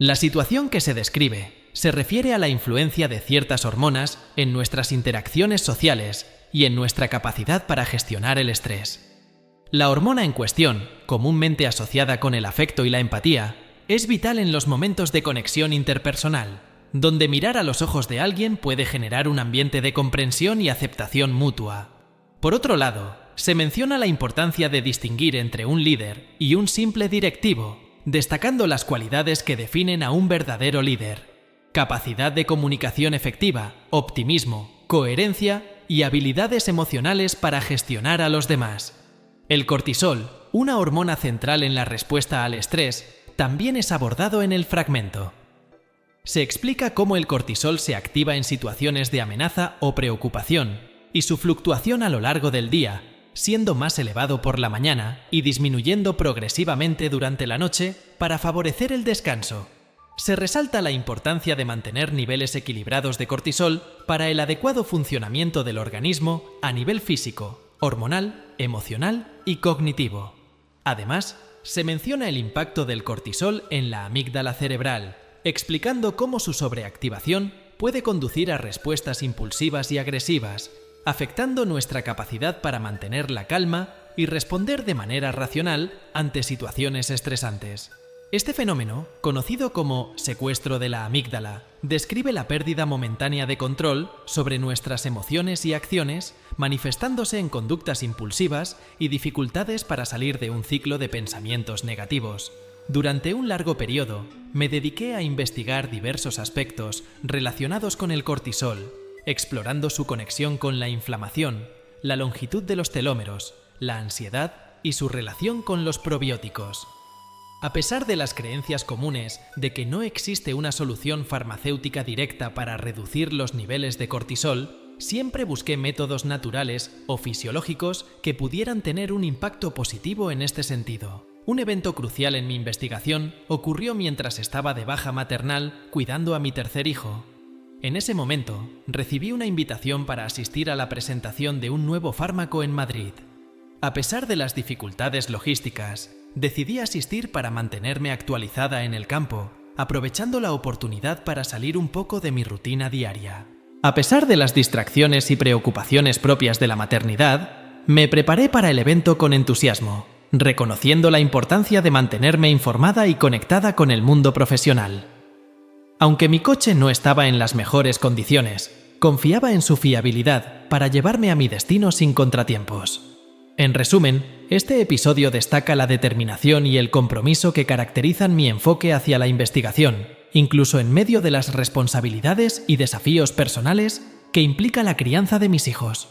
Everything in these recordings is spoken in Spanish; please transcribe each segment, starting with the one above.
La situación que se describe se refiere a la influencia de ciertas hormonas en nuestras interacciones sociales y en nuestra capacidad para gestionar el estrés. La hormona en cuestión, comúnmente asociada con el afecto y la empatía, es vital en los momentos de conexión interpersonal, donde mirar a los ojos de alguien puede generar un ambiente de comprensión y aceptación mutua. Por otro lado, se menciona la importancia de distinguir entre un líder y un simple directivo, destacando las cualidades que definen a un verdadero líder: capacidad de comunicación efectiva, optimismo, coherencia y habilidades emocionales para gestionar a los demás. El cortisol, una hormona central en la respuesta al estrés, también es abordado en el fragmento. Se explica cómo el cortisol se activa en situaciones de amenaza o preocupación y su fluctuación a lo largo del día, siendo más elevado por la mañana y disminuyendo progresivamente durante la noche para favorecer el descanso. Se resalta la importancia de mantener niveles equilibrados de cortisol para el adecuado funcionamiento del organismo a nivel físico, hormonal, emocional y cognitivo. Además, se menciona el impacto del cortisol en la amígdala cerebral, explicando cómo su sobreactivación puede conducir a respuestas impulsivas y agresivas, afectando nuestra capacidad para mantener la calma y responder de manera racional ante situaciones estresantes. Este fenómeno, conocido como secuestro de la amígdala, describe la pérdida momentánea de control sobre nuestras emociones y acciones, manifestándose en conductas impulsivas y dificultades para salir de un ciclo de pensamientos negativos. Durante un largo periodo, me dediqué a investigar diversos aspectos relacionados con el cortisol, explorando su conexión con la inflamación, la longitud de los telómeros, la ansiedad y su relación con los probióticos. A pesar de las creencias comunes de que no existe una solución farmacéutica directa para reducir los niveles de cortisol, siempre busqué métodos naturales o fisiológicos que pudieran tener un impacto positivo en este sentido. Un evento crucial en mi investigación ocurrió mientras estaba de baja maternal cuidando a mi tercer hijo. En ese momento, recibí una invitación para asistir a la presentación de un nuevo fármaco en Madrid. A pesar de las dificultades logísticas, decidí asistir para mantenerme actualizada en el campo, aprovechando la oportunidad para salir un poco de mi rutina diaria. A pesar de las distracciones y preocupaciones propias de la maternidad, me preparé para el evento con entusiasmo, reconociendo la importancia de mantenerme informada y conectada con el mundo profesional. Aunque mi coche no estaba en las mejores condiciones, confiaba en su fiabilidad para llevarme a mi destino sin contratiempos. En resumen, este episodio destaca la determinación y el compromiso que caracterizan mi enfoque hacia la investigación, incluso en medio de las responsabilidades y desafíos personales que implica la crianza de mis hijos.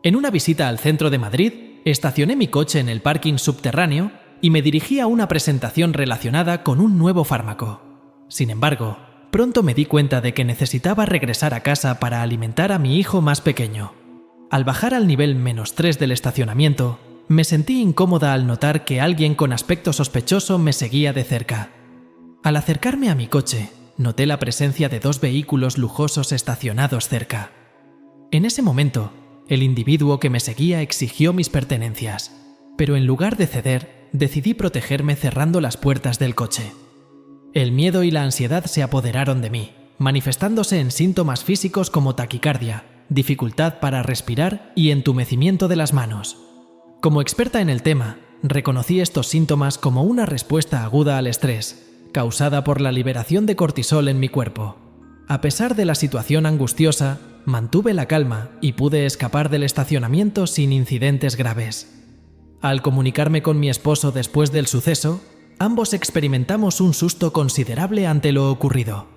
En una visita al centro de Madrid, estacioné mi coche en el parking subterráneo y me dirigí a una presentación relacionada con un nuevo fármaco. Sin embargo, pronto me di cuenta de que necesitaba regresar a casa para alimentar a mi hijo más pequeño. Al bajar al nivel -3 del estacionamiento, me sentí incómoda al notar que alguien con aspecto sospechoso me seguía de cerca. Al acercarme a mi coche, noté la presencia de 2 vehículos lujosos estacionados cerca. En ese momento, el individuo que me seguía exigió mis pertenencias, pero en lugar de ceder, decidí protegerme cerrando las puertas del coche. El miedo y la ansiedad se apoderaron de mí, manifestándose en síntomas físicos como taquicardia, dificultad para respirar y entumecimiento de las manos. Como experta en el tema, reconocí estos síntomas como una respuesta aguda al estrés, causada por la liberación de cortisol en mi cuerpo. A pesar de la situación angustiosa, mantuve la calma y pude escapar del estacionamiento sin incidentes graves. Al comunicarme con mi esposo después del suceso, ambos experimentamos un susto considerable ante lo ocurrido.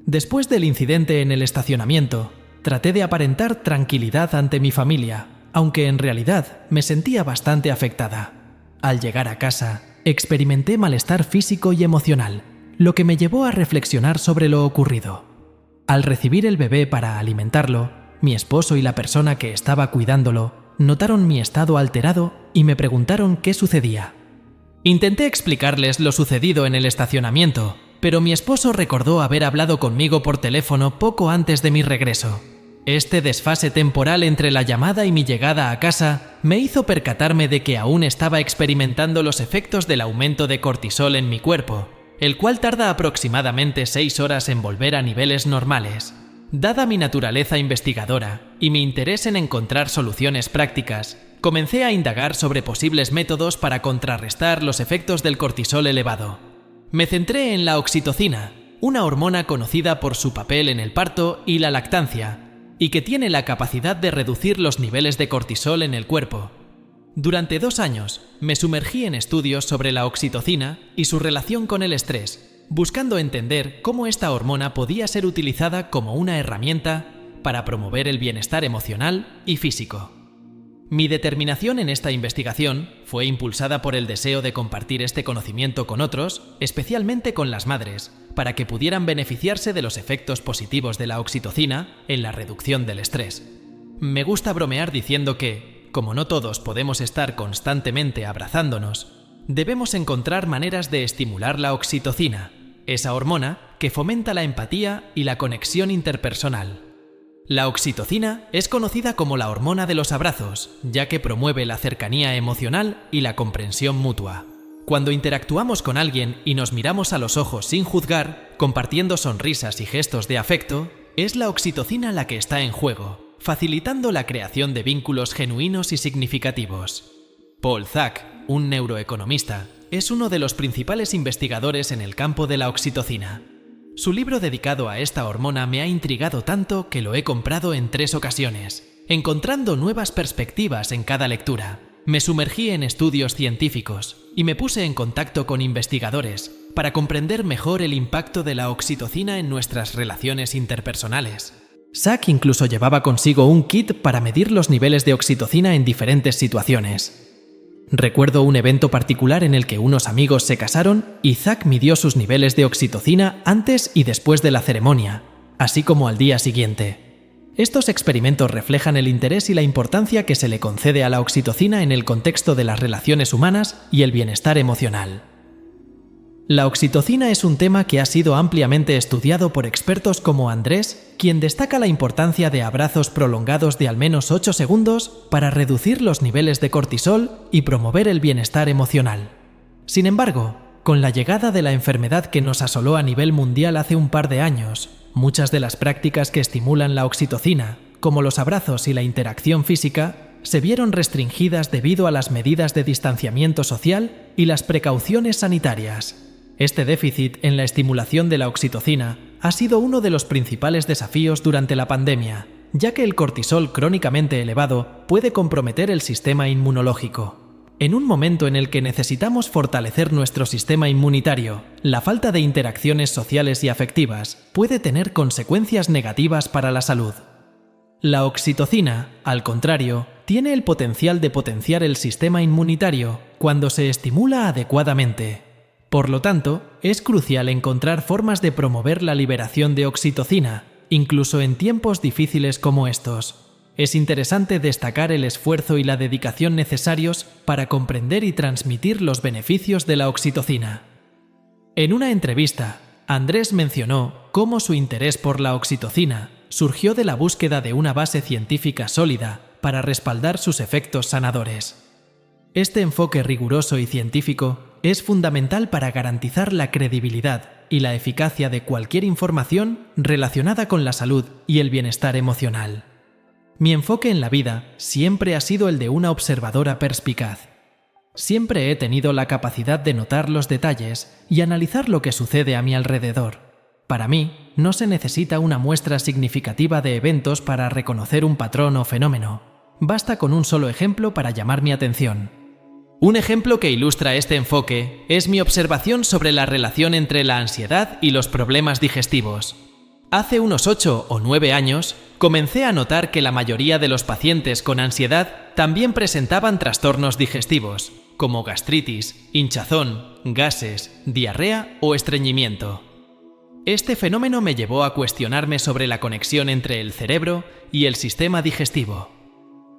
Después del incidente en el estacionamiento, traté de aparentar tranquilidad ante mi familia, aunque en realidad me sentía bastante afectada. Al llegar a casa, experimenté malestar físico y emocional, lo que me llevó a reflexionar sobre lo ocurrido. Al recibir el bebé para alimentarlo, mi esposo y la persona que estaba cuidándolo notaron mi estado alterado y me preguntaron qué sucedía. Intenté explicarles lo sucedido en el estacionamiento, pero mi esposo recordó haber hablado conmigo por teléfono poco antes de mi regreso. Este desfase temporal entre la llamada y mi llegada a casa me hizo percatarme de que aún estaba experimentando los efectos del aumento de cortisol en mi cuerpo, el cual tarda aproximadamente 6 horas en volver a niveles normales. Dada mi naturaleza investigadora y mi interés en encontrar soluciones prácticas, comencé a indagar sobre posibles métodos para contrarrestar los efectos del cortisol elevado. Me centré en la oxitocina, una hormona conocida por su papel en el parto y la lactancia, y que tiene la capacidad de reducir los niveles de cortisol en el cuerpo. Durante 2 años me sumergí en estudios sobre la oxitocina y su relación con el estrés, buscando entender cómo esta hormona podía ser utilizada como una herramienta para promover el bienestar emocional y físico. Mi determinación en esta investigación fue impulsada por el deseo de compartir este conocimiento con otros, especialmente con las madres, para que pudieran beneficiarse de los efectos positivos de la oxitocina en la reducción del estrés. Me gusta bromear diciendo que, como no todos podemos estar constantemente abrazándonos, debemos encontrar maneras de estimular la oxitocina, esa hormona que fomenta la empatía y la conexión interpersonal. La oxitocina es conocida como la hormona de los abrazos, ya que promueve la cercanía emocional y la comprensión mutua. Cuando interactuamos con alguien y nos miramos a los ojos sin juzgar, compartiendo sonrisas y gestos de afecto, es la oxitocina la que está en juego, facilitando la creación de vínculos genuinos y significativos. Paul Zak, un neuroeconomista, es uno de los principales investigadores en el campo de la oxitocina. Su libro dedicado a esta hormona me ha intrigado tanto que lo he comprado en 3 ocasiones, encontrando nuevas perspectivas en cada lectura. Me sumergí en estudios científicos y me puse en contacto con investigadores para comprender mejor el impacto de la oxitocina en nuestras relaciones interpersonales. Zak incluso llevaba consigo un kit para medir los niveles de oxitocina en diferentes situaciones. Recuerdo un evento particular en el que unos amigos se casaron y Zak midió sus niveles de oxitocina antes y después de la ceremonia, así como al día siguiente. Estos experimentos reflejan el interés y la importancia que se le concede a la oxitocina en el contexto de las relaciones humanas y el bienestar emocional. La oxitocina es un tema que ha sido ampliamente estudiado por expertos como Andrés, quien destaca la importancia de abrazos prolongados de al menos 8 segundos para reducir los niveles de cortisol y promover el bienestar emocional. Sin embargo, con la llegada de la enfermedad que nos asoló a nivel mundial hace un par de años, muchas de las prácticas que estimulan la oxitocina, como los abrazos y la interacción física, se vieron restringidas debido a las medidas de distanciamiento social y las precauciones sanitarias. Este déficit en la estimulación de la oxitocina ha sido uno de los principales desafíos durante la pandemia, ya que el cortisol crónicamente elevado puede comprometer el sistema inmunológico. En un momento en el que necesitamos fortalecer nuestro sistema inmunitario, la falta de interacciones sociales y afectivas puede tener consecuencias negativas para la salud. La oxitocina, al contrario, tiene el potencial de potenciar el sistema inmunitario cuando se estimula adecuadamente. Por lo tanto, es crucial encontrar formas de promover la liberación de oxitocina, incluso en tiempos difíciles como estos. Es interesante destacar el esfuerzo y la dedicación necesarios para comprender y transmitir los beneficios de la oxitocina. En una entrevista, Andrés mencionó cómo su interés por la oxitocina surgió de la búsqueda de una base científica sólida para respaldar sus efectos sanadores. Este enfoque riguroso y científico es fundamental para garantizar la credibilidad y la eficacia de cualquier información relacionada con la salud y el bienestar emocional. Mi enfoque en la vida siempre ha sido el de una observadora perspicaz. Siempre he tenido la capacidad de notar los detalles y analizar lo que sucede a mi alrededor. Para mí, no se necesita una muestra significativa de eventos para reconocer un patrón o fenómeno. Basta con un solo ejemplo para llamar mi atención. Un ejemplo que ilustra este enfoque es mi observación sobre la relación entre la ansiedad y los problemas digestivos. Hace unos 8 o 9 años, comencé a notar que la mayoría de los pacientes con ansiedad también presentaban trastornos digestivos, como gastritis, hinchazón, gases, diarrea o estreñimiento. Este fenómeno me llevó a cuestionarme sobre la conexión entre el cerebro y el sistema digestivo.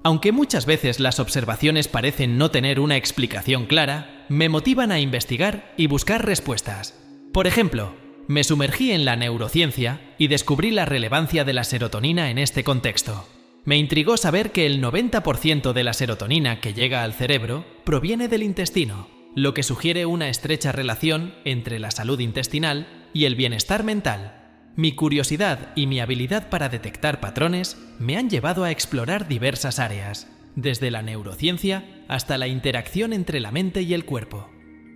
Aunque muchas veces las observaciones parecen no tener una explicación clara, me motivan a investigar y buscar respuestas. Por ejemplo, me sumergí en la neurociencia y descubrí la relevancia de la serotonina en este contexto. Me intrigó saber que el 90% de la serotonina que llega al cerebro proviene del intestino. lo que sugiere una estrecha relación entre la salud intestinal y el bienestar mental. Mi curiosidad y mi habilidad para detectar patrones me han llevado a explorar diversas áreas, desde la neurociencia hasta la interacción entre la mente y el cuerpo.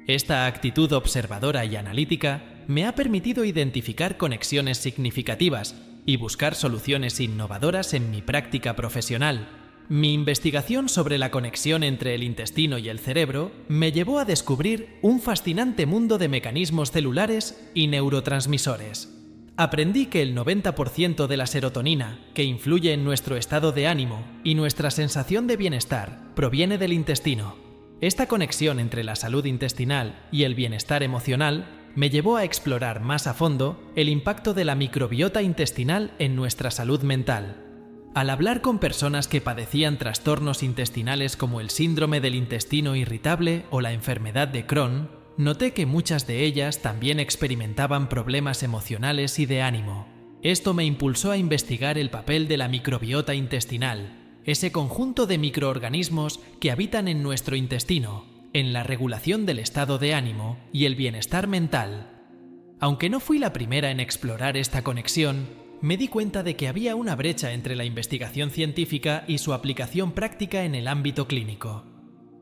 Esta actitud observadora y analítica me ha permitido identificar conexiones significativas y buscar soluciones innovadoras en mi práctica profesional. Mi investigación sobre la conexión entre el intestino y el cerebro me llevó a descubrir un fascinante mundo de mecanismos celulares y neurotransmisores. Aprendí que el 90% de la serotonina, que influye en nuestro estado de ánimo y nuestra sensación de bienestar, proviene del intestino. Esta conexión entre la salud intestinal y el bienestar emocional me llevó a explorar más a fondo el impacto de la microbiota intestinal en nuestra salud mental. Al hablar con personas que padecían trastornos intestinales como el síndrome del intestino irritable o la enfermedad de Crohn, noté que muchas de ellas también experimentaban problemas emocionales y de ánimo. Esto me impulsó a investigar el papel de la microbiota intestinal, ese conjunto de microorganismos que habitan en nuestro intestino, en la regulación del estado de ánimo y el bienestar mental. Aunque no fui la primera en explorar esta conexión, me di cuenta de que había una brecha entre la investigación científica y su aplicación práctica en el ámbito clínico.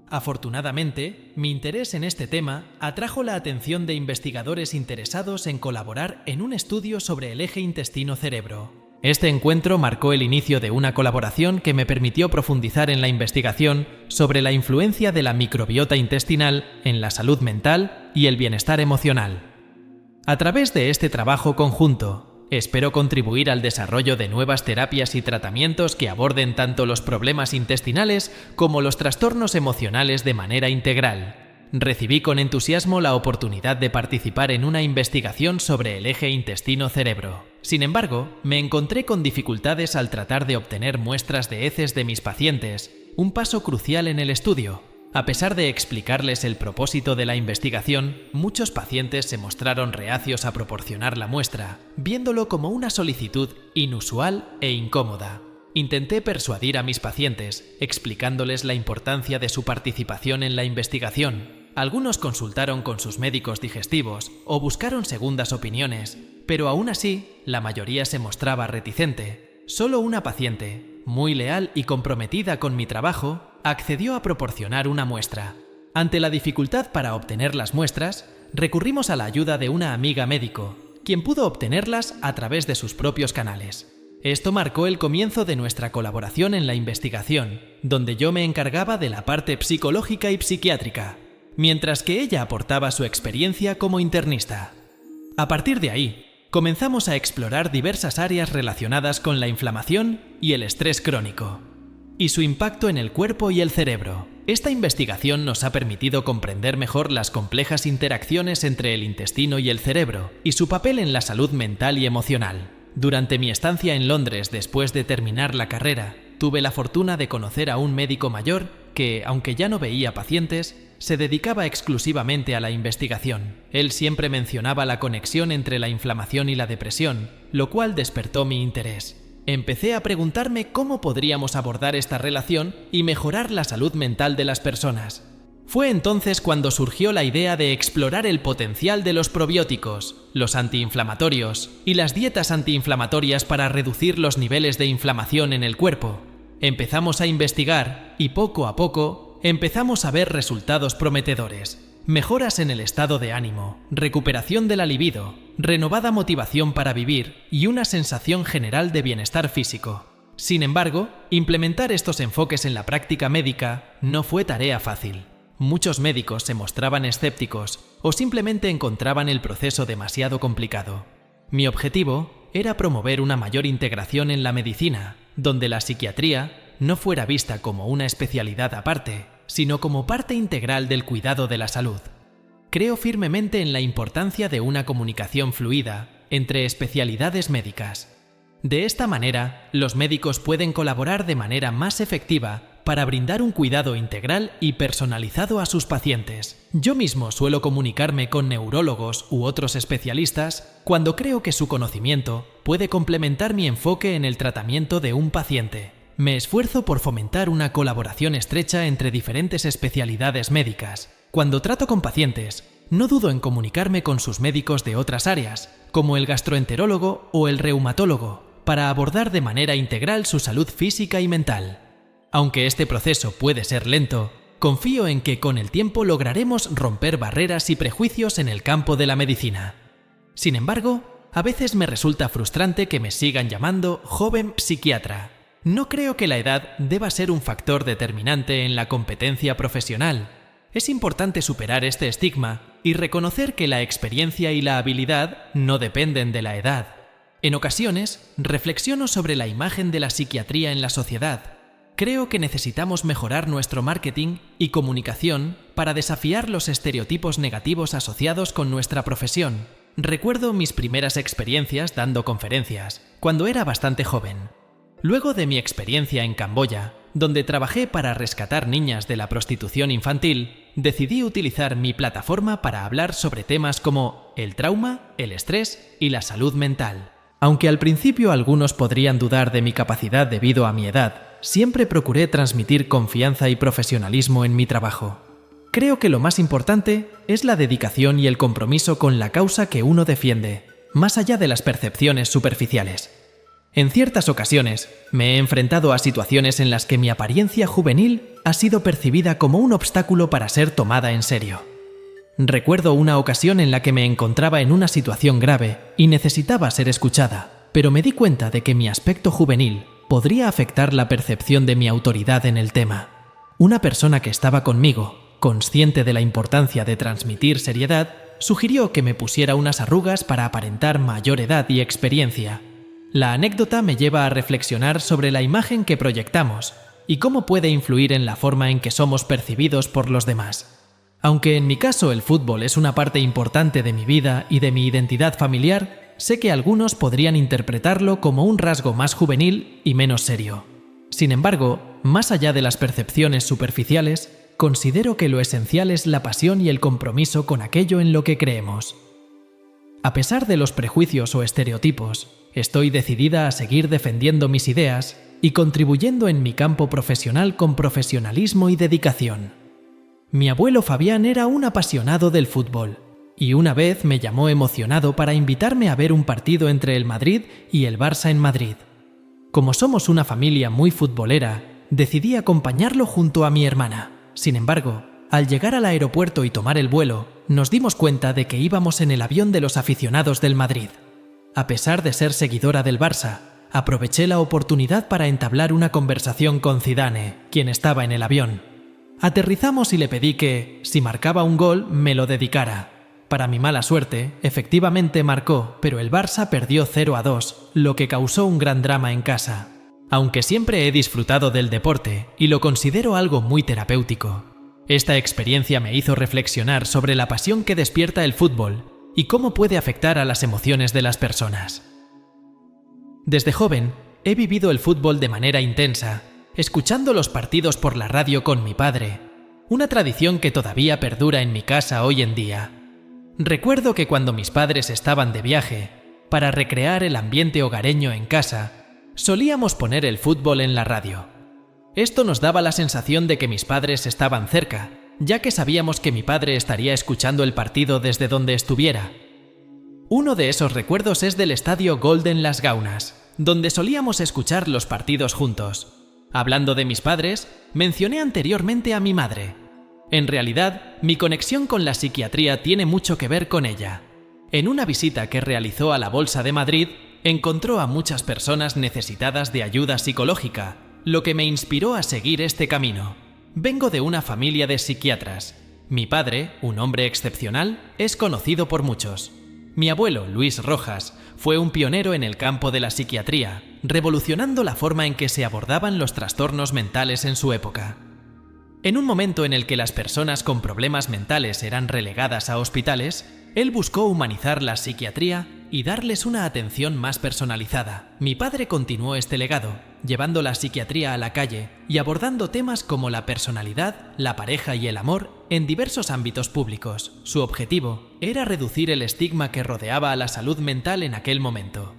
Afortunadamente, mi interés en este tema atrajo la atención de investigadores interesados en colaborar en un estudio sobre el eje intestino-cerebro. Este encuentro marcó el inicio de una colaboración que me permitió profundizar en la investigación sobre la influencia de la microbiota intestinal en la salud mental y el bienestar emocional. A través de este trabajo conjunto, espero contribuir al desarrollo de nuevas terapias y tratamientos que aborden tanto los problemas intestinales como los trastornos emocionales de manera integral. Recibí con entusiasmo la oportunidad de participar en una investigación sobre el eje intestino-cerebro. Sin embargo, me encontré con dificultades al tratar de obtener muestras de heces de mis pacientes, un paso crucial en el estudio. A pesar de explicarles el propósito de la investigación, muchos pacientes se mostraron reacios a proporcionar la muestra, viéndolo como una solicitud inusual e incómoda. Intenté persuadir a mis pacientes, explicándoles la importancia de su participación en la investigación. Algunos consultaron con sus médicos digestivos o buscaron segundas opiniones, pero aún así, la mayoría se mostraba reticente. Solo una paciente, muy leal y comprometida con mi trabajo, accedió a proporcionar una muestra. Ante la dificultad para obtener las muestras, recurrimos a la ayuda de una amiga médico, quien pudo obtenerlas a través de sus propios canales. Esto marcó el comienzo de nuestra colaboración en la investigación, donde yo me encargaba de la parte psicológica y psiquiátrica, mientras que ella aportaba su experiencia como internista. A partir de ahí, comenzamos a explorar diversas áreas relacionadas con la inflamación y el estrés crónico, y su impacto en el cuerpo y el cerebro. Esta investigación nos ha permitido comprender mejor las complejas interacciones entre el intestino y el cerebro, y su papel en la salud mental y emocional. Durante mi estancia en Londres después de terminar la carrera, tuve la fortuna de conocer a un médico mayor que, aunque ya no veía pacientes, se dedicaba exclusivamente a la investigación. Él siempre mencionaba la conexión entre la inflamación y la depresión, lo cual despertó mi interés. Empecé a preguntarme cómo podríamos abordar esta relación y mejorar la salud mental de las personas. Fue entonces cuando surgió la idea de explorar el potencial de los probióticos, los antiinflamatorios y las dietas antiinflamatorias para reducir los niveles de inflamación en el cuerpo. Empezamos a investigar y poco a poco empezamos a ver resultados prometedores. Mejoras en el estado de ánimo, recuperación de la libido, renovada motivación para vivir y una sensación general de bienestar físico. Sin embargo, implementar estos enfoques en la práctica médica no fue tarea fácil. Muchos médicos se mostraban escépticos o simplemente encontraban el proceso demasiado complicado. Mi objetivo era promover una mayor integración en la medicina, donde la psiquiatría no fuera vista como una especialidad aparte, sino como parte integral del cuidado de la salud. Creo firmemente en la importancia de una comunicación fluida entre especialidades médicas. De esta manera, los médicos pueden colaborar de manera más efectiva para brindar un cuidado integral y personalizado a sus pacientes. Yo mismo suelo comunicarme con neurólogos u otros especialistas cuando creo que su conocimiento puede complementar mi enfoque en el tratamiento de un paciente. Me esfuerzo por fomentar una colaboración estrecha entre diferentes especialidades médicas, Cuando trato con pacientes, no dudo en comunicarme con sus médicos de otras áreas, como el gastroenterólogo o el reumatólogo, para abordar de manera integral su salud física y mental. Aunque este proceso puede ser lento, confío en que con el tiempo lograremos romper barreras y prejuicios en el campo de la medicina. Sin embargo, a veces me resulta frustrante que me sigan llamando joven psiquiatra. No creo que la edad deba ser un factor determinante en la competencia profesional. Es importante superar este estigma y reconocer que la experiencia y la habilidad no dependen de la edad. En ocasiones, reflexiono sobre la imagen de la psiquiatría en la sociedad. Creo que necesitamos mejorar nuestro marketing y comunicación para desafiar los estereotipos negativos asociados con nuestra profesión. Recuerdo mis primeras experiencias dando conferencias, cuando era bastante joven. Luego de mi experiencia en Camboya, donde trabajé para rescatar niñas de la prostitución infantil, decidí utilizar mi plataforma para hablar sobre temas como el trauma, el estrés y la salud mental. Aunque al principio algunos podrían dudar de mi capacidad debido a mi edad, siempre procuré transmitir confianza y profesionalismo en mi trabajo. Creo que lo más importante es la dedicación y el compromiso con la causa que uno defiende, más allá de las percepciones superficiales. En ciertas ocasiones, me he enfrentado a situaciones en las que mi apariencia juvenil ha sido percibida como un obstáculo para ser tomada en serio. Recuerdo una ocasión en la que me encontraba en una situación grave y necesitaba ser escuchada, pero me di cuenta de que mi aspecto juvenil podría afectar la percepción de mi autoridad en el tema. Una persona que estaba conmigo, consciente de la importancia de transmitir seriedad, sugirió que me pusiera unas arrugas para aparentar mayor edad y experiencia. La anécdota me lleva a reflexionar sobre la imagen que proyectamos y cómo puede influir en la forma en que somos percibidos por los demás. Aunque en mi caso el fútbol es una parte importante de mi vida y de mi identidad familiar, sé que algunos podrían interpretarlo como un rasgo más juvenil y menos serio. Sin embargo, más allá de las percepciones superficiales, considero que lo esencial es la pasión y el compromiso con aquello en lo que creemos. A pesar de los prejuicios o estereotipos, estoy decidida a seguir defendiendo mis ideas y contribuyendo en mi campo profesional con profesionalismo y dedicación. Mi abuelo Fabián era un apasionado del fútbol y una vez me llamó emocionado para invitarme a ver un partido entre el Madrid y el Barça en Madrid. Como somos una familia muy futbolera, decidí acompañarlo junto a mi hermana. Sin embargo, al llegar al aeropuerto y tomar el vuelo, nos dimos cuenta de que íbamos en el avión de los aficionados del Madrid. A pesar de ser seguidora del Barça, aproveché la oportunidad para entablar una conversación con Zidane, quien estaba en el avión. Aterrizamos y le pedí que, si marcaba un gol, me lo dedicara. Para mi mala suerte, efectivamente marcó, pero el Barça perdió 0-2, lo que causó un gran drama en casa. Aunque siempre he disfrutado del deporte y lo considero algo muy terapéutico, esta experiencia me hizo reflexionar sobre la pasión que despierta el fútbol y cómo puede afectar a las emociones de las personas. Desde joven, he vivido el fútbol de manera intensa, escuchando los partidos por la radio con mi padre, una tradición que todavía perdura en mi casa hoy en día. Recuerdo que cuando mis padres estaban de viaje, para recrear el ambiente hogareño en casa, solíamos poner el fútbol en la radio. Esto nos daba la sensación de que mis padres estaban cerca, ya que sabíamos que mi padre estaría escuchando el partido desde donde estuviera. Uno de esos recuerdos es del estadio Golden Las Gaunas, donde solíamos escuchar los partidos juntos. Hablando de mis padres, mencioné anteriormente a mi madre. En realidad, mi conexión con la psiquiatría tiene mucho que ver con ella. En una visita que realizó a la Bolsa de Madrid, encontró a muchas personas necesitadas de ayuda psicológica, lo que me inspiró a seguir este camino. Vengo de una familia de psiquiatras. Mi padre, un hombre excepcional, es conocido por muchos. Mi abuelo, Luis Rojas, fue un pionero en el campo de la psiquiatría, revolucionando la forma en que se abordaban los trastornos mentales en su época. En un momento en el que las personas con problemas mentales eran relegadas a hospitales, él buscó humanizar la psiquiatría y darles una atención más personalizada. Mi padre continuó este legado, llevando la psiquiatría a la calle y abordando temas como la personalidad, la pareja y el amor en diversos ámbitos públicos. Su objetivo era reducir el estigma que rodeaba a la salud mental en aquel momento.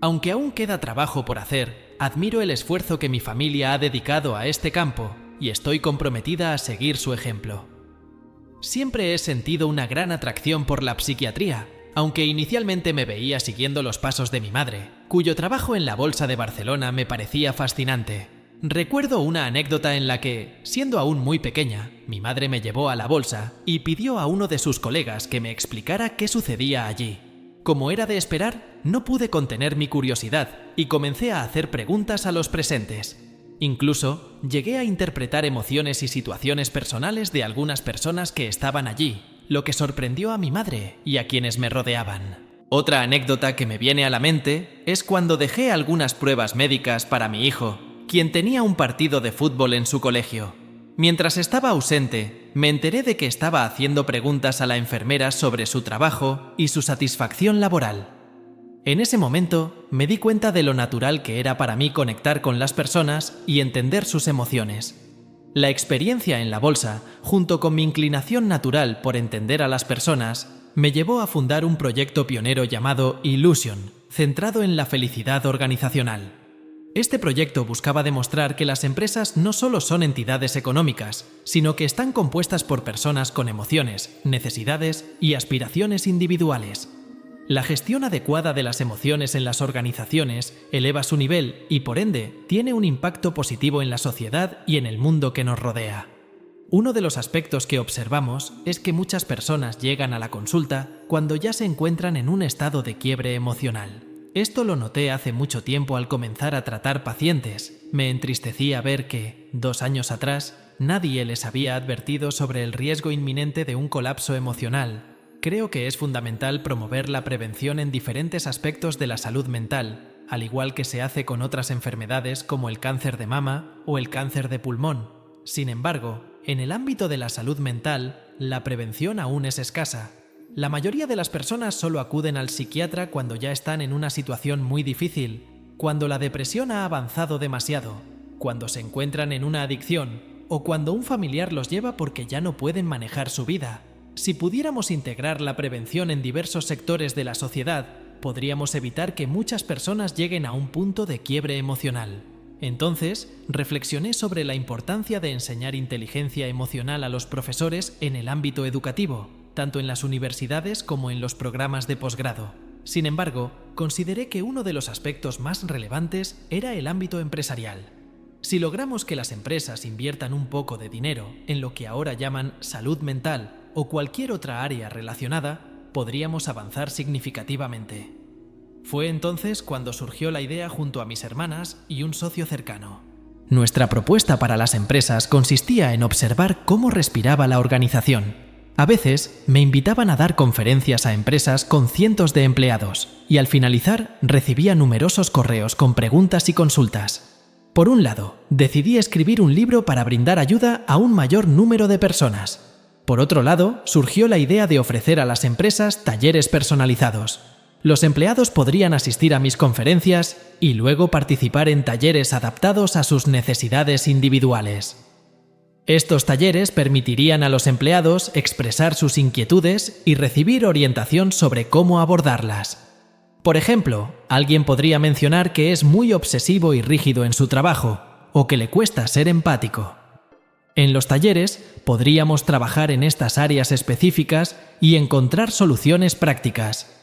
Aunque aún queda trabajo por hacer, admiro el esfuerzo que mi familia ha dedicado a este campo y estoy comprometida a seguir su ejemplo. Siempre he sentido una gran atracción por la psiquiatría, aunque inicialmente me veía siguiendo los pasos de mi madre, cuyo trabajo en la Bolsa de Barcelona me parecía fascinante. Recuerdo una anécdota en la que, siendo aún muy pequeña, mi madre me llevó a la bolsa y pidió a uno de sus colegas que me explicara qué sucedía allí. Como era de esperar, no pude contener mi curiosidad y comencé a hacer preguntas a los presentes. Incluso llegué a interpretar emociones y situaciones personales de algunas personas que estaban allí, lo que sorprendió a mi madre y a quienes me rodeaban. Otra anécdota que me viene a la mente es cuando dejé algunas pruebas médicas para mi hijo, quien tenía un partido de fútbol en su colegio. Mientras estaba ausente, me enteré de que estaba haciendo preguntas a la enfermera sobre su trabajo y su satisfacción laboral. En ese momento, me di cuenta de lo natural que era para mí conectar con las personas y entender sus emociones. La experiencia en la bolsa, junto con mi inclinación natural por entender a las personas, me llevó a fundar un proyecto pionero llamado Illusion, centrado en la felicidad organizacional. Este proyecto buscaba demostrar que las empresas no solo son entidades económicas, sino que están compuestas por personas con emociones, necesidades y aspiraciones individuales. La gestión adecuada de las emociones en las organizaciones eleva su nivel y, por ende, tiene un impacto positivo en la sociedad y en el mundo que nos rodea. Uno de los aspectos que observamos es que muchas personas llegan a la consulta cuando ya se encuentran en un estado de quiebre emocional. Esto lo noté hace mucho tiempo al comenzar a tratar pacientes. Me entristecía ver que, 2 años atrás, nadie les había advertido sobre el riesgo inminente de un colapso emocional. Creo que es fundamental promover la prevención en diferentes aspectos de la salud mental, al igual que se hace con otras enfermedades como el cáncer de mama o el cáncer de pulmón. Sin embargo, en el ámbito de la salud mental, la prevención aún es escasa. La mayoría de las personas solo acuden al psiquiatra cuando ya están en una situación muy difícil, cuando la depresión ha avanzado demasiado, cuando se encuentran en una adicción o cuando un familiar los lleva porque ya no pueden manejar su vida. Si pudiéramos integrar la prevención en diversos sectores de la sociedad, podríamos evitar que muchas personas lleguen a un punto de quiebre emocional. Entonces, reflexioné sobre la importancia de enseñar inteligencia emocional a los profesores en el ámbito educativo, tanto en las universidades como en los programas de posgrado. Sin embargo, consideré que uno de los aspectos más relevantes era el ámbito empresarial. Si logramos que las empresas inviertan un poco de dinero en lo que ahora llaman salud mental o cualquier otra área relacionada, podríamos avanzar significativamente. Fue entonces cuando surgió la idea junto a mis hermanas y un socio cercano. Nuestra propuesta para las empresas consistía en observar cómo respiraba la organización. A veces me invitaban a dar conferencias a empresas con cientos de empleados y al finalizar recibía numerosos correos con preguntas y consultas. Por un lado, decidí escribir un libro para brindar ayuda a un mayor número de personas. Por otro lado, surgió la idea de ofrecer a las empresas talleres personalizados. Los empleados podrían asistir a mis conferencias y luego participar en talleres adaptados a sus necesidades individuales. Estos talleres permitirían a los empleados expresar sus inquietudes y recibir orientación sobre cómo abordarlas. Por ejemplo, alguien podría mencionar que es muy obsesivo y rígido en su trabajo, o que le cuesta ser empático. En los talleres podríamos trabajar en estas áreas específicas y encontrar soluciones prácticas.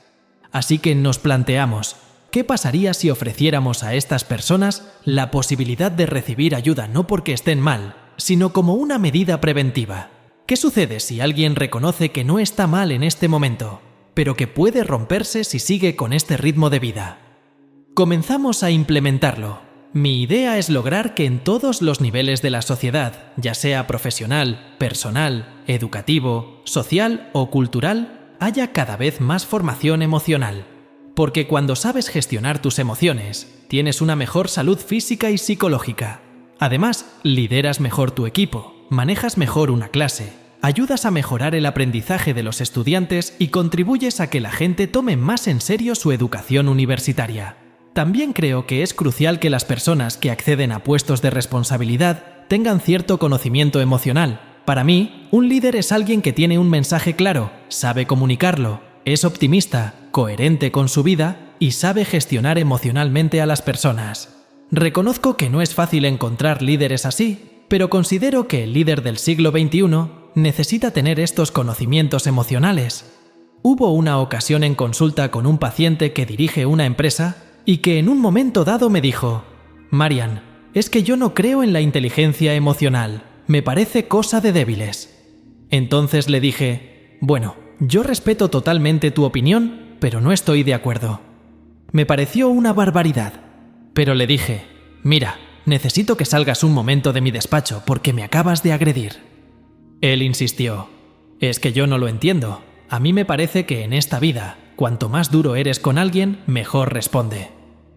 Así que nos planteamos, ¿qué pasaría si ofreciéramos a estas personas la posibilidad de recibir ayuda no porque estén mal, sino como una medida preventiva? ¿Qué sucede si alguien reconoce que no está mal en este momento, pero que puede romperse si sigue con este ritmo de vida? Comenzamos a implementarlo. Mi idea es lograr que en todos los niveles de la sociedad, ya sea profesional, personal, educativo, social o cultural, haya cada vez más formación emocional. Porque cuando sabes gestionar tus emociones, tienes una mejor salud física y psicológica. Además, lideras mejor tu equipo, manejas mejor una clase, ayudas a mejorar el aprendizaje de los estudiantes y contribuyes a que la gente tome más en serio su educación universitaria. También creo que es crucial que las personas que acceden a puestos de responsabilidad tengan cierto conocimiento emocional. Para mí, un líder es alguien que tiene un mensaje claro, sabe comunicarlo, es optimista, coherente con su vida y sabe gestionar emocionalmente a las personas. Reconozco que no es fácil encontrar líderes así, pero considero que el líder del siglo XXI necesita tener estos conocimientos emocionales. Hubo una ocasión en consulta con un paciente que dirige una empresa y que en un momento dado me dijo: Marian, es que yo no creo en la inteligencia emocional, me parece cosa de débiles. Entonces le dije: bueno, yo respeto totalmente tu opinión, pero no estoy de acuerdo. Me pareció una barbaridad, pero le dije: mira, necesito que salgas un momento de mi despacho porque me acabas de agredir. Él insistió: es que yo no lo entiendo. A mí me parece que en esta vida, cuanto más duro eres con alguien, mejor responde.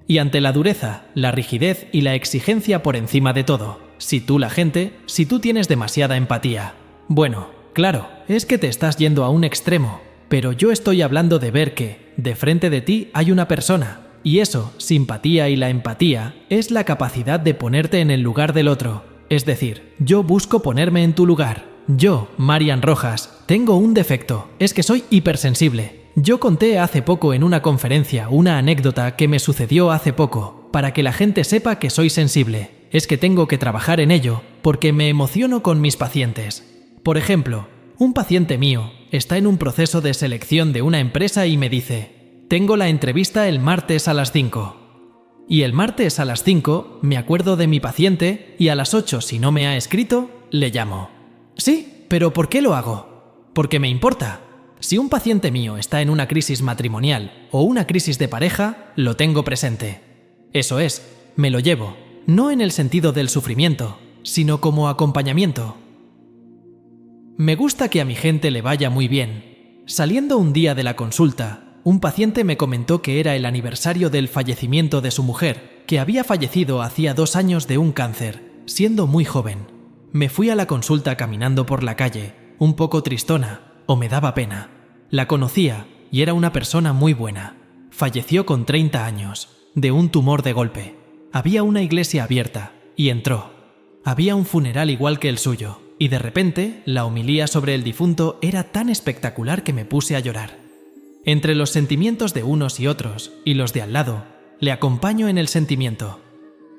Y ante la dureza, la rigidez y la exigencia por encima de todo, si tú tienes demasiada empatía. Bueno, claro, es que te estás yendo a un extremo, pero yo estoy hablando de ver que, de frente de ti hay una persona, y eso, simpatía y la empatía, es la capacidad de ponerte en el lugar del otro. Es decir, yo busco ponerme en tu lugar. Yo, Marian Rojas, tengo un defecto, es que soy hipersensible. Yo conté hace poco en una conferencia una anécdota que me sucedió hace poco, para que la gente sepa que soy sensible. Es que tengo que trabajar en ello, porque me emociono con mis pacientes. Por ejemplo, un paciente mío está en un proceso de selección de una empresa y me dice: tengo la entrevista el martes a las 5. Y el martes a las 5 me acuerdo de mi paciente y a las 8, si no me ha escrito, le llamo. Sí, pero ¿por qué lo hago? Porque me importa. Si un paciente mío está en una crisis matrimonial o una crisis de pareja, lo tengo presente. Eso es, me lo llevo, no en el sentido del sufrimiento, sino como acompañamiento. Me gusta que a mi gente le vaya muy bien. Saliendo un día de la consulta, un paciente me comentó que era el aniversario del fallecimiento de su mujer, que había fallecido hacía 2 años de un cáncer, siendo muy joven. Me fui a la consulta caminando por la calle, un poco tristona, o me daba pena. La conocía y era una persona muy buena. Falleció con 30 años, de un tumor de golpe. Había una iglesia abierta, y entró. Había un funeral igual que el suyo, y de repente la homilía sobre el difunto era tan espectacular que me puse a llorar. Entre los sentimientos de unos y otros, y los de al lado, le acompaño en el sentimiento.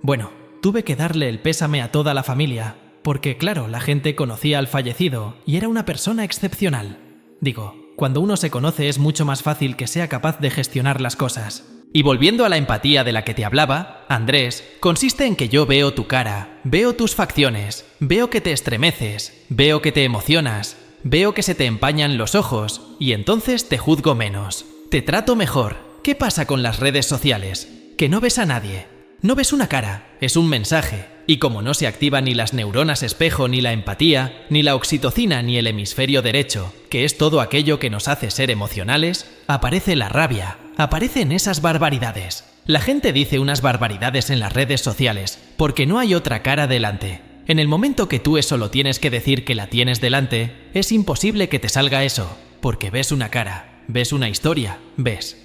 Bueno, tuve que darle el pésame a toda la familia, porque claro, la gente conocía al fallecido y era una persona excepcional. Digo, cuando uno se conoce es mucho más fácil que sea capaz de gestionar las cosas. Y volviendo a la empatía de la que te hablaba, Andrés, consiste en que yo veo tu cara, veo tus facciones, veo que te estremeces, veo que te emocionas, veo que se te empañan los ojos y entonces te juzgo menos. Te trato mejor. ¿Qué pasa con las redes sociales? Que no ves a nadie. No ves una cara, es un mensaje. Y como no se activa ni las neuronas espejo, ni la empatía, ni la oxitocina, ni el hemisferio derecho, que es todo aquello que nos hace ser emocionales, aparece la rabia, aparecen esas barbaridades. La gente dice unas barbaridades en las redes sociales, porque no hay otra cara delante. En el momento que tú eso lo tienes que decir que la tienes delante, es imposible que te salga eso, porque ves una cara, ves una historia, ves.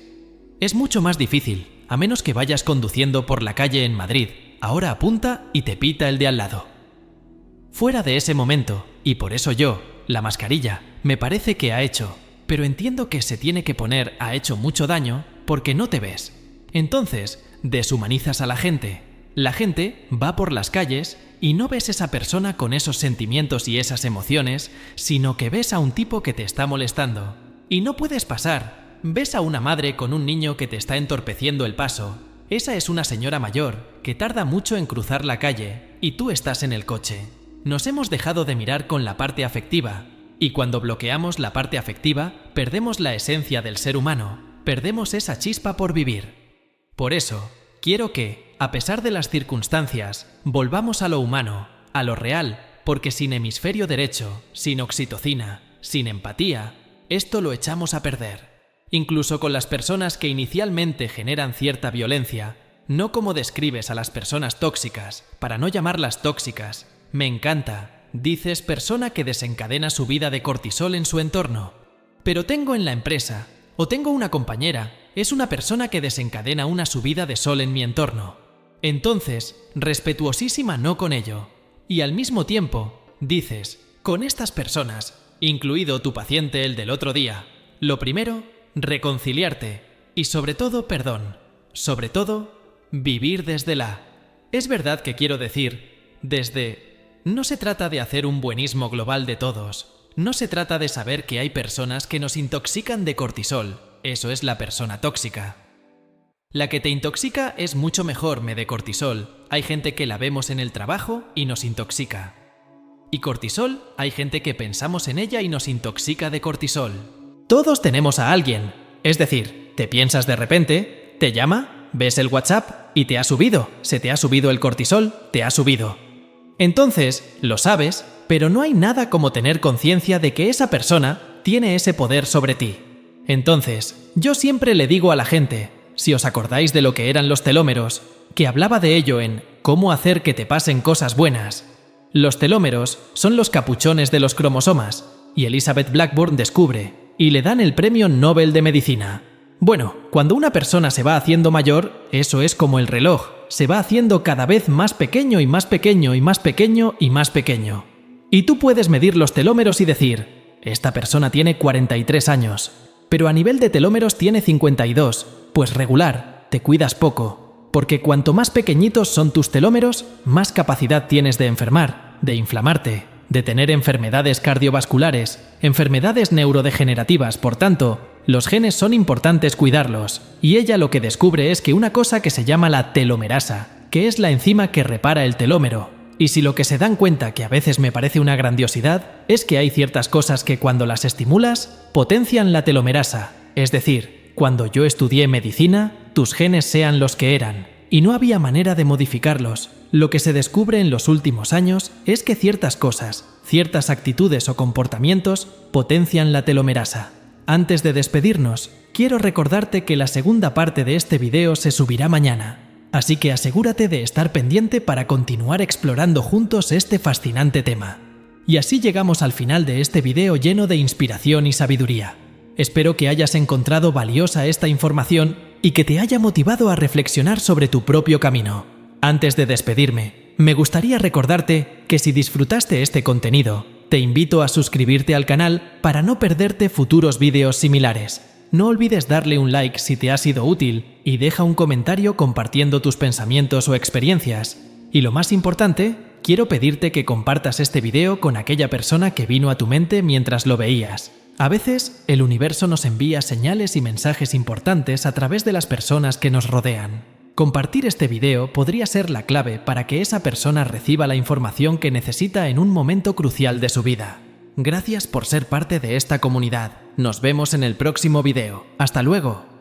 Es mucho más difícil, a menos que vayas conduciendo por la calle en Madrid. Ahora apunta y te pita el de al lado. Fuera de ese momento, y por eso yo, la mascarilla, me parece que ha hecho, pero entiendo que se tiene que poner ha hecho mucho daño porque no te ves. Entonces, deshumanizas a la gente. La gente va por las calles y no ves esa persona con esos sentimientos y esas emociones, sino que ves a un tipo que te está molestando. Y no puedes pasar. Ves a una madre con un niño que te está entorpeciendo el paso. Esa es una señora mayor que tarda mucho en cruzar la calle y tú estás en el coche. Nos hemos dejado de mirar con la parte afectiva y cuando bloqueamos la parte afectiva perdemos la esencia del ser humano, perdemos esa chispa por vivir. Por eso, quiero que, a pesar de las circunstancias, volvamos a lo humano, a lo real, porque sin hemisferio derecho, sin oxitocina, sin empatía, esto lo echamos a perder. Incluso con las personas que inicialmente generan cierta violencia, no como describes a las personas tóxicas, para no llamarlas tóxicas. Me encanta, dices persona que desencadena su vida de cortisol en su entorno. Pero tengo en la empresa, o tengo una compañera, es una persona que desencadena una subida de sol en mi entorno. Entonces, respetuosísima no con ello. Y al mismo tiempo, dices, con estas personas, incluido tu paciente el del otro día, lo primero, reconciliarte y sobre todo perdón, sobre todo vivir desde la. Es verdad que quiero decir, desde. No se trata de hacer un buenismo global de todos, No se trata de saber que hay personas que nos intoxican de cortisol, eso es la persona tóxica. La que te intoxica es mucho mejor, de cortisol. Hay gente que la vemos en el trabajo y nos intoxica. Y cortisol, hay gente que pensamos en ella y nos intoxica de cortisol. Todos tenemos a alguien. Es decir, te piensas de repente, te llama, ves el WhatsApp y te ha subido. Se te ha subido el cortisol, te ha subido. Entonces, lo sabes, pero no hay nada como tener conciencia de que esa persona tiene ese poder sobre ti. Entonces, yo siempre le digo a la gente, si os acordáis de lo que eran los telómeros, que hablaba de ello en cómo hacer que te pasen cosas buenas. Los telómeros son los capuchones de los cromosomas, y Elizabeth Blackburn descubre, y le dan el premio Nobel de Medicina. Bueno, cuando una persona se va haciendo mayor, eso es como el reloj, se va haciendo cada vez más pequeño y más pequeño y más pequeño y más pequeño. Y tú puedes medir los telómeros y decir, esta persona tiene 43 años, pero a nivel de telómeros tiene 52, pues regular, te cuidas poco, porque cuanto más pequeñitos son tus telómeros, más capacidad tienes de enfermar, de inflamarte, de tener enfermedades cardiovasculares, enfermedades neurodegenerativas. Por tanto, los genes son importantes cuidarlos, y ella lo que descubre es que una cosa que se llama la telomerasa, que es la enzima que repara el telómero. Y si lo que se dan cuenta, que a veces me parece una grandiosidad, es que hay ciertas cosas que cuando las estimulas, potencian la telomerasa, es decir, cuando yo estudié medicina, tus genes sean los que eran, y no había manera de modificarlos. Lo que se descubre en los últimos años es que ciertas cosas, ciertas actitudes o comportamientos potencian la telomerasa. Antes de despedirnos, quiero recordarte que la segunda parte de este video se subirá mañana, así que asegúrate de estar pendiente para continuar explorando juntos este fascinante tema. Y así llegamos al final de este video lleno de inspiración y sabiduría. Espero que hayas encontrado valiosa esta información y que te haya motivado a reflexionar sobre tu propio camino. Antes de despedirme, me gustaría recordarte que si disfrutaste este contenido, te invito a suscribirte al canal para no perderte futuros vídeos similares. No olvides darle un like si te ha sido útil y deja un comentario compartiendo tus pensamientos o experiencias. Y lo más importante, quiero pedirte que compartas este video con aquella persona que vino a tu mente mientras lo veías. A veces, el universo nos envía señales y mensajes importantes a través de las personas que nos rodean. Compartir este video podría ser la clave para que esa persona reciba la información que necesita en un momento crucial de su vida. Gracias por ser parte de esta comunidad. Nos vemos en el próximo video. ¡Hasta luego!